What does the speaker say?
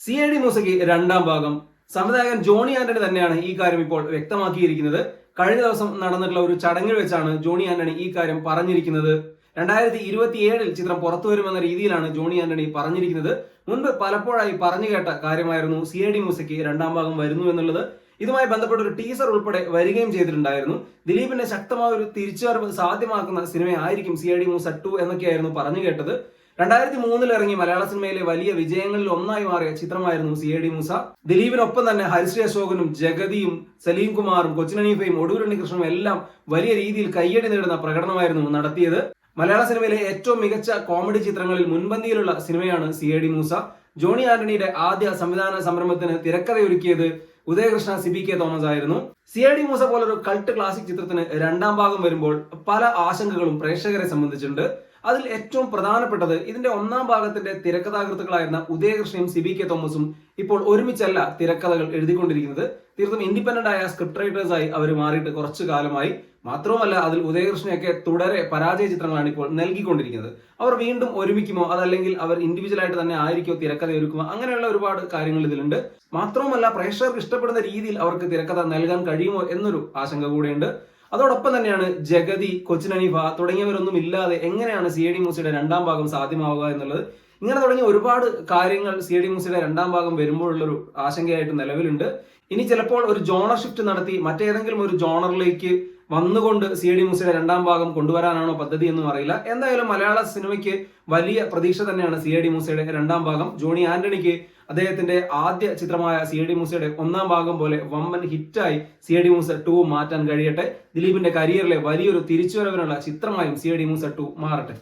സി.ഐ.ഡി മൂസയ്ക്ക് രണ്ടാം ഭാഗം. സംവിധായകൻ ജോണി ആന്റണി തന്നെയാണ് ഈ കാര്യം ഇപ്പോൾ വ്യക്തമാക്കിയിരിക്കുന്നത്. കഴിഞ്ഞ ദിവസം നടന്നിട്ടുള്ള ഒരു ചടങ്ങിൽ വെച്ചാണ് ജോണി ആന്റണി ഈ കാര്യം പറഞ്ഞിരിക്കുന്നത്. 2027 ചിത്രം പുറത്തു വരുമെന്ന രീതിയിലാണ് ജോണി ആന്റണി പറഞ്ഞിരിക്കുന്നത്. മുൻപ് പലപ്പോഴായി പറഞ്ഞു കേട്ട കാര്യമായിരുന്നു സി.ഐ.ഡി മൂസയ്ക്ക് രണ്ടാം ഭാഗം വരുന്നു എന്നുള്ളത്. ഇതുമായി ബന്ധപ്പെട്ട ഒരു ടീസർ ഉൾപ്പെടെ വരികയും ചെയ്തിട്ടുണ്ടായിരുന്നു. ദിലീപിന്റെ ശക്തമായ ഒരു തിരിച്ചുവരവ് സാധ്യമാക്കുന്ന സിനിമയായിരിക്കും സി.ഐ.ഡി മൂസ 2 എന്നൊക്കെയായിരുന്നു പറഞ്ഞു കേട്ടത്. 2003 ഇറങ്ങി മലയാള സിനിമയിലെ വലിയ വിജയങ്ങളിൽ ഒന്നായി മാറിയ ചിത്രമായിരുന്നു സി.ഐ.ഡി മൂസ. ദിലീപിനൊപ്പം തന്നെ ഹരിശ്രീ അശോകനും ജഗതിയും സലീം കുമാറും കൊച്ചിൻ ഹനീഫയും ഒടൂർ ഉണ്ണികൃഷ്ണനും എല്ലാം വലിയ രീതിയിൽ കയ്യടി നേടുന്ന പ്രകടനമായിരുന്നു നടത്തിയത്. മലയാള സിനിമയിലെ ഏറ്റവും മികച്ച കോമഡി ചിത്രങ്ങളിൽ മുൻപന്തിയിലുള്ള സിനിമയാണ് സി.ഐ.ഡി മൂസ. ജോണി ആന്റണിയുടെ ആദ്യ സംവിധാന സംരംഭത്തിന് തിരക്കഥയൊരുക്കിയത് ഉദയകൃഷ്ണ സി.ബി.കെ തോമസ് ആയിരുന്നു. സി.ഐ.ഡി മൂസ പോലൊരു കൾട്ട് ക്ലാസിക് ചിത്രത്തിന് രണ്ടാം ഭാഗം വരുമ്പോൾ പല ആശങ്കകളും പ്രേക്ഷകരെ സംബന്ധിച്ചിട്ടുണ്ട്. അതിൽ ഏറ്റവും പ്രധാനപ്പെട്ടത് ഇതിന്റെ ഒന്നാം ഭാഗത്തിന്റെ തിരക്കഥാകൃത്തുക്കളായിരുന്ന ഉദയകൃഷ്ണയും സി.ബി.കെ തോമസും ഇപ്പോൾ ഒരുമിച്ചല്ല തിരക്കഥകൾ എഴുതിക്കൊണ്ടിരിക്കുന്നത്. തീർത്തും ഇൻഡിപെൻഡന്റ് ആയ സ്ക്രിപ്റ്റ് റൈറ്റേഴ്സ് ആയി അവർ മാറിയിട്ട് കുറച്ചു കാലമായി. മാത്രവുമല്ല, അതിൽ ഉദയകൃഷ്ണയൊക്കെ തുടരെ പരാജയ ചിത്രങ്ങളാണ് ഇപ്പോൾ നൽകിക്കൊണ്ടിരിക്കുന്നത്. അവർ വീണ്ടും ഒരുമിക്കുമോ, അതല്ലെങ്കിൽ അവർ ഇൻഡിവിജ്വൽ ആയിട്ട് തന്നെ ആയിരിക്കോ തിരക്കഥ ഒരുക്കുമോ, അങ്ങനെയുള്ള ഒരുപാട് കാര്യങ്ങൾ ഇതിലുണ്ട്. മാത്രവുമല്ല, പ്രേക്ഷകർക്ക് ഇഷ്ടപ്പെടുന്ന രീതിയിൽ അവർക്ക് തിരക്കഥ നൽകാൻ കഴിയുമോ എന്നൊരു ആശങ്ക കൂടെയുണ്ട്. അതോടൊപ്പം തന്നെയാണ് ജഗതി, കൊച്ചിൻ ഹനീഫ തുടങ്ങിയവരൊന്നും ഇല്ലാതെ എങ്ങനെയാണ് സി.ഐ.ഡി മൂസയുടെ രണ്ടാം ഭാഗം സാധ്യമാവുക എന്നുള്ളത്. ഇങ്ങനെ തുടങ്ങിയ ഒരുപാട് കാര്യങ്ങൾ സി.ഐ.ഡി മൂസയുടെ രണ്ടാം ഭാഗം വരുമ്പോഴുള്ളൊരു ആശങ്കയായിട്ട് നിലവിലുണ്ട്. ഇനി ചിലപ്പോൾ ഒരു ജോണർ ഷിഫ്റ്റ് നടത്തി മറ്റേതെങ്കിലും ഒരു ജോണറിലേക്ക് വന്നുകൊണ്ട് സി.ഐ.ഡി മൂസയുടെ രണ്ടാം ഭാഗം കൊണ്ടുവരാനാണോ പദ്ധതി എന്നും അറിയില്ല. എന്തായാലും മലയാള സിനിമയ്ക്ക് വലിയ പ്രതീക്ഷ തന്നെയാണ് സി.ഐ.ഡി മൂസയുടെ രണ്ടാം ഭാഗം. ജോണി ആന്റണിക്ക് അദ്ദേഹത്തിന്റെ ആദ്യ ചിത്രമായ സി.ഐ.ഡി മൂസയുടെ ഒന്നാം ഭാഗം പോലെ വമ്പൻ ഹിറ്റായി സി.ഐ.ഡി മൂസ 2 മാറ്റാൻ കഴിയട്ടെ. ദിലീപിന്റെ കരിയറിലെ വലിയൊരു തിരിച്ചുവരവിനുള്ള ചിത്രമായും സി.ഐ.ഡി മൂസ 2 മാറട്ടെ.